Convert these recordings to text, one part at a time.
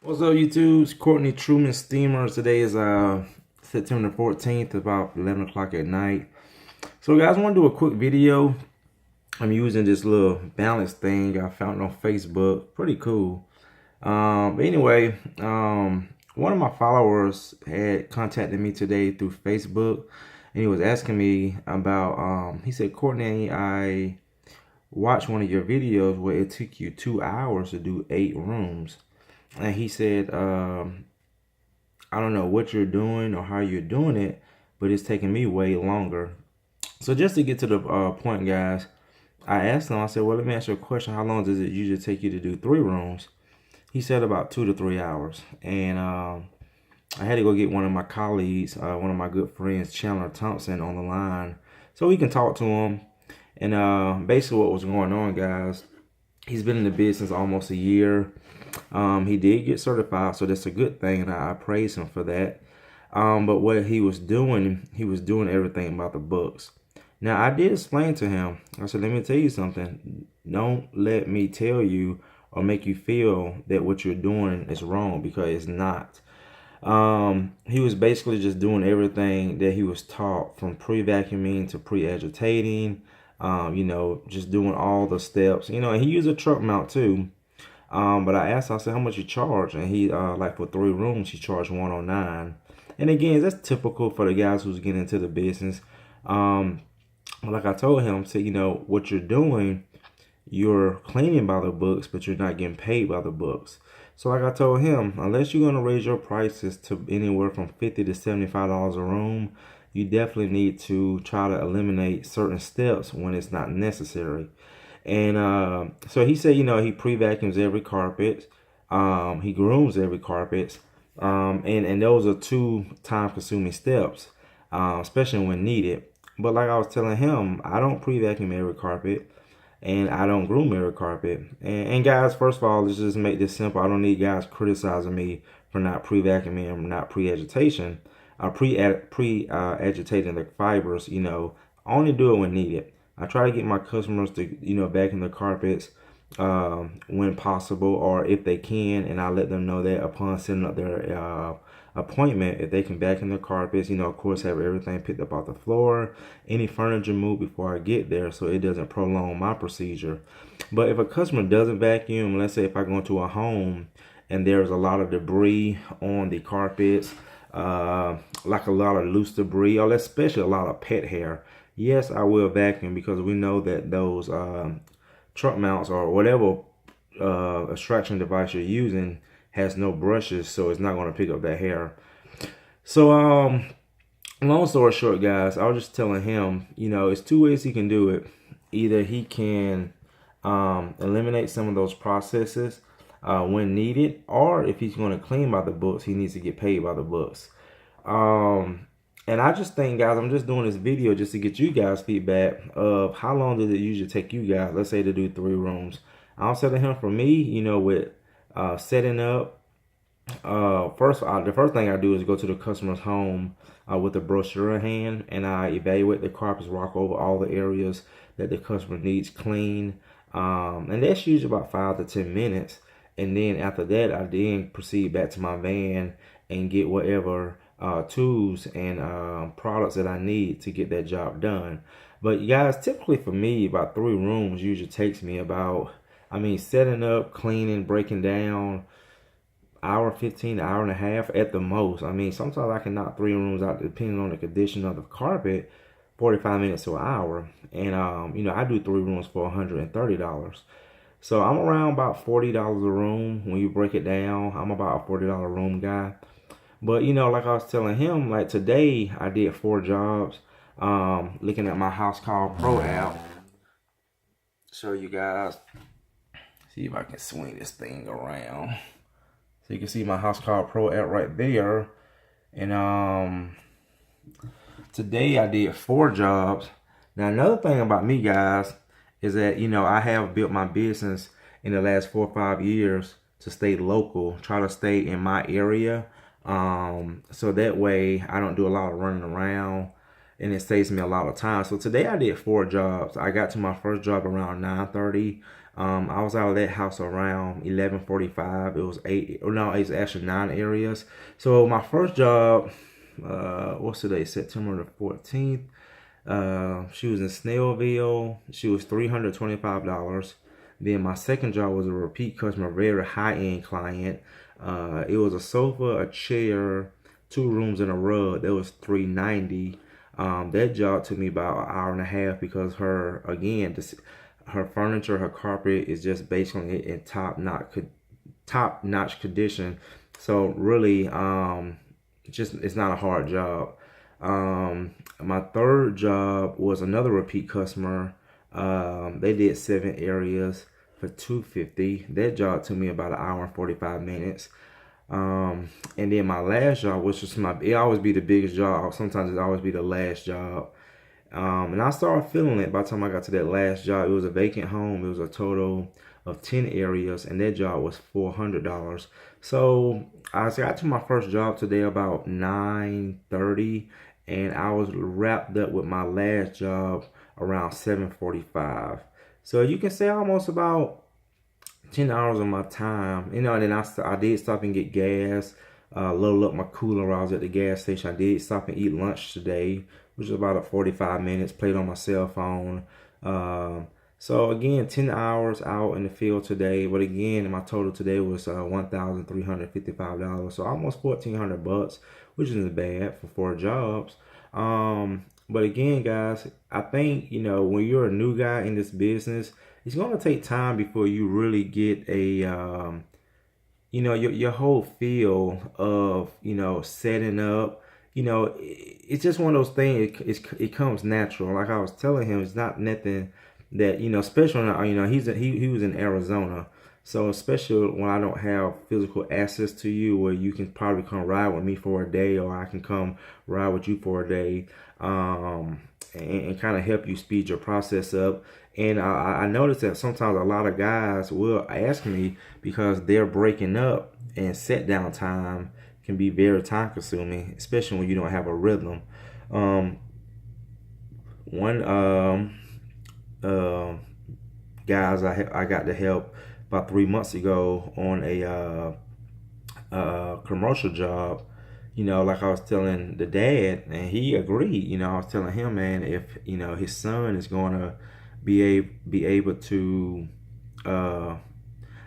What's up, YouTube? It's Courtney Truman Steamer. Today is September 14th, about 11 o'clock at night. So, guys, I want to do a quick video. I'm using this little balance thing I found on Facebook. Pretty cool. But anyway, one of my followers had contacted me today through Facebook, and he was asking me about. He said, Courtney, I watched one of your videos where it took you 2 hours to do 8 rooms. And he said, I don't know what you're doing or how you're doing it, but it's taking me way longer. So just to get to the point, guys, I asked him, I said, well, let me ask you a question. How long does it usually take you to do 3 rooms? He said about 2 to 3 hours. And I had to go get one of my colleagues, one of my good friends, Chandler Thompson, on the line so we can talk to him. And basically what was going on, guys, he's been in the business almost a year. He did get certified, so that's a good thing, and I praise him for that. But what he was doing everything about the books. Now, I did explain to him, I said, let me tell you something. Don't let me tell you or make you feel that what you're doing is wrong, because it's not. He was basically just doing everything that he was taught, from pre-vacuuming to pre-agitating, just doing all the steps. And he used a truck mount too. But I asked, I said, how much you charge? And he, like for 3 rooms, he charged 109. And again, that's typical for the guys who's getting into the business. Like I told him, I said, what you're doing, you're cleaning by the books, but you're not getting paid by the books. So like I told him, unless you're going to raise your prices to anywhere from $50 to $75 a room, you definitely need to try to eliminate certain steps when it's not necessary. And so he said, he pre-vacuums every carpet. He grooms every carpet. And those are 2 time-consuming steps, especially when needed. But like I was telling him, I don't pre-vacuum every carpet, and I don't groom every carpet. And guys, first of all, let's just make this simple. I don't need guys criticizing me for not pre-vacuuming and not pre-agitation. Agitating the fibers, I only do it when needed. I try to get my customers to, vacuum the carpets when possible, or if they can, and I let them know that upon setting up their appointment, if they can vacuum the carpets, of course, have everything picked up off the floor, any furniture moved before I get there, so it doesn't prolong my procedure. But if a customer doesn't vacuum, let's say if I go into a home and there's a lot of debris on the carpets, like a lot of loose debris, or especially a lot of pet hair, yes, I will vacuum, because we know that those truck mounts or whatever extraction device you're using has no brushes, so it's not going to pick up that hair. So long story short, guys, I was just telling him, it's 2 ways he can do it. Either he can eliminate some of those processes when needed, or if he's going to clean by the books, he needs to get paid by the books. And I just think, guys, I'm just doing this video just to get you guys feedback of how long does it usually take you guys, let's say, to do 3 rooms. I'll say to him, for me, with setting up, the first thing I do is go to the customer's home with a brochure in hand, and I evaluate the carpets, walk over all the areas that the customer needs clean. And that's usually about 5 to 10 minutes. And then after that, I then proceed back to my van and get whatever tools and products that I need to get that job done. But guys, typically for me, about 3 rooms usually takes me about, setting up, cleaning, breaking down, hour 15, hour and a half at the most. Sometimes I can knock 3 rooms out depending on the condition of the carpet, 45 minutes to an hour. And I do 3 rooms for $130. So I'm around about $40 a room. When you break it down, I'm about a $40 room guy. But like I was telling him, like today I did 4 jobs. Looking at my House Call Pro app. Show you guys. See if I can swing this thing around. So you can see my House Call Pro app right there. And today I did 4 jobs. Now another thing about me, guys, is that I have built my business in the last 4 or 5 years to stay local, try to stay in my area. So that way I don't do a lot of running around, and it saves me a lot of time. So today I did 4 jobs. I got to my first job around 9:30. I was out of that house around 11:45. It was eight. No, it's actually 9 areas. So my first job, what's today? September the 14th. She was in Snellville. She was $325. Then my second job was a repeat customer, very high end client. It was a sofa, a chair, 2 rooms, and a rug. That was $390. That job took me about an hour and a half because her furniture, her carpet is just basically in top notch condition. So really, it's not a hard job. My third job was another repeat customer. They did 7 areas for $250. That job took me about an hour and 45 minutes. And then my last job, which was it always be the biggest job. Sometimes it always be the last job. And I started feeling it by the time I got to that last job. It was a vacant home. It was a total of 10 areas, and that job was $400. So I got to my first job today about 9:30, and I was wrapped up with my last job around 7:45. So you can say almost about 10 hours of my time, and then I did stop and get gas, load up my cooler while I was at the gas station. I did stop and eat lunch today, which was about 45 minutes, played on my cell phone. So again, 10 hours out in the field today, but again, my total today was $1,355, so almost $1,400, which isn't bad for 4 jobs. But again, guys, I think, when you're a new guy in this business, it's going to take time before you really get your whole feel of, setting up. It's just one of those things. It comes natural. Like I was telling him, it's not nothing that, especially when, he was in Arizona. So especially when I don't have physical access to you, where you can probably come ride with me for a day, or I can come ride with you for a day, and kind of help you speed your process up. And I noticed that sometimes a lot of guys will ask me, because they're breaking up, and set down time can be very time consuming, especially when you don't have a rhythm. One guys I got to help about 3 months ago on a commercial job. Like I was telling the dad, and he agreed. I was telling him, man, if his son is going to be able to, I'm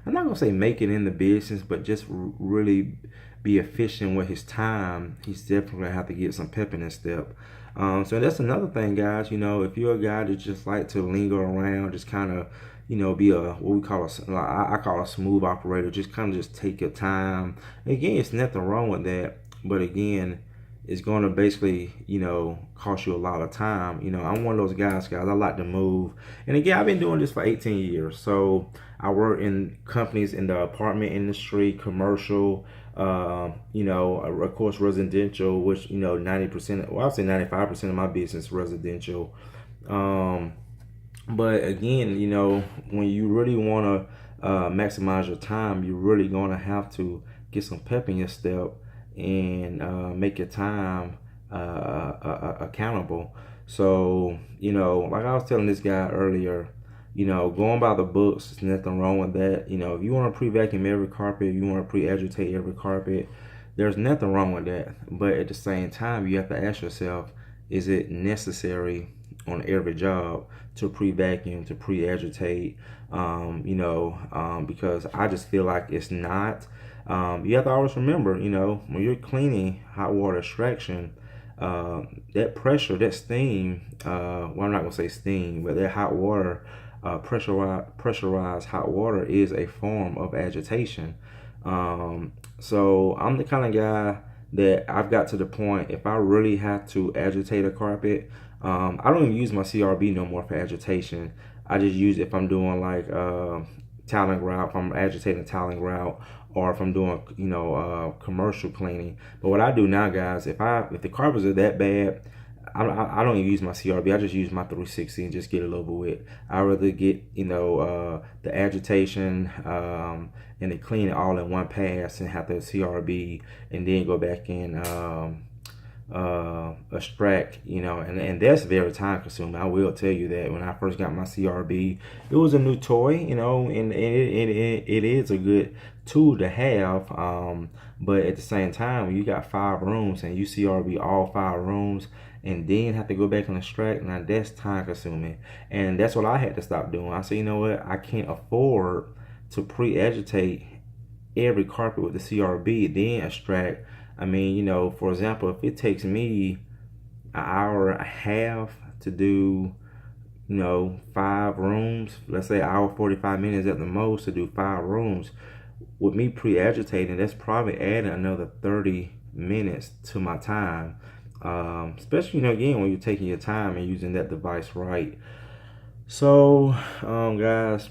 not gonna say make it in the business, but just really be efficient with his time, he's definitely gonna have to get some pep in his step. So that's another thing, guys. If you're a guy that just like to linger around, just kind of, be what we call I call a smooth operator. Just kind of just take your time. Again, it's nothing wrong with that, but again, it's going to basically, cost you a lot of time. I'm one of those guys. I like to move. And again, I've been doing this for 18 years. So I work in companies in the apartment industry, commercial, of course, residential, which, 90%, well, I'd say 95% of my business is residential. But again, when you really want to maximize your time, you're really going to have to get some pep in your step, and make your time accountable. So, like I was telling this guy earlier, going by the books, there's nothing wrong with that. If you want to pre-vacuum every carpet, if you want to pre-agitate every carpet, there's nothing wrong with that. But at the same time, you have to ask yourself, is it necessary on every job to pre-vacuum, to pre-agitate? Because I just feel like it's not. You have to always remember, when you're cleaning hot water extraction, that pressure, that steam, well, I'm not going to say steam, but that hot water, pressurized hot water is a form of agitation. So I'm the kind of guy that I've got to the point, if I really have to agitate a carpet, I don't even use my CRB no more for agitation. I just use it if I'm doing like toweling grout, if I'm agitating toweling grout, or if I'm doing, commercial cleaning. But what I do now, guys, if the carpets are that bad, I don't even use my CRB. I just use my 360 and just get it over with. I rather get, the agitation and the clean it all in one pass, and have the CRB, and then go back in extract, you know, and that's very time consuming. I will tell you that when I first got my CRB, it was a new toy, you know, and it is a good tool to have. But at the same time, when you got 5 rooms and you CRB all 5 rooms and then have to go back and extract, now that's time consuming. And that's what I had to stop doing. I said, you know what, I can't afford to pre-agitate every carpet with the CRB, then extract. I mean, you know, for example, if it takes me an hour and a half to do, you know, 5 rooms, let's say hour 45 minutes at the most to do 5 rooms, with me pre-agitating, that's probably adding another 30 minutes to my time. Especially, you know, again, when you're taking your time and using that device right. So, guys,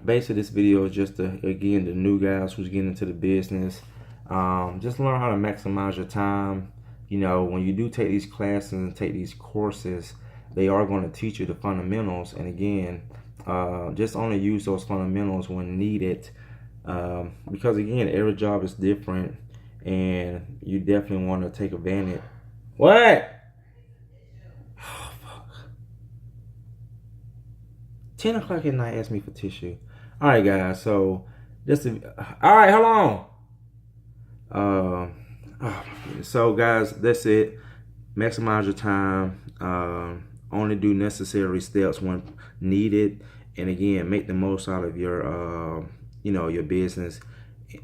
basically this video is just again, the new guys who's getting into the business. Just learn how to maximize your time. You know, when you do take these classes and take these courses, they are going to teach you the fundamentals. And again, just only use those fundamentals when needed. Because again, every job is different and you definitely want to take advantage. What? 10 o'clock at night, ask me for tissue. All right, guys. So, all right, hold on. So, guys, that's it. Maximize your time. Only do necessary steps when needed. And again, make the most out of your, you know, your business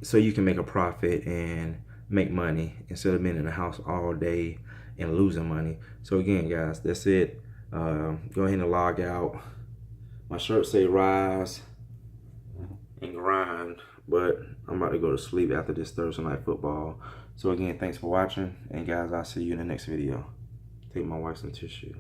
so you can make a profit and make money instead of being in the house all day and losing money. So, again, guys, that's it. Go ahead and log out. My shirt say rise and grind, but I'm about to go to sleep after this Thursday night football. So again, thanks for watching, and guys, I'll see you in the next video. Take my wife some tissue.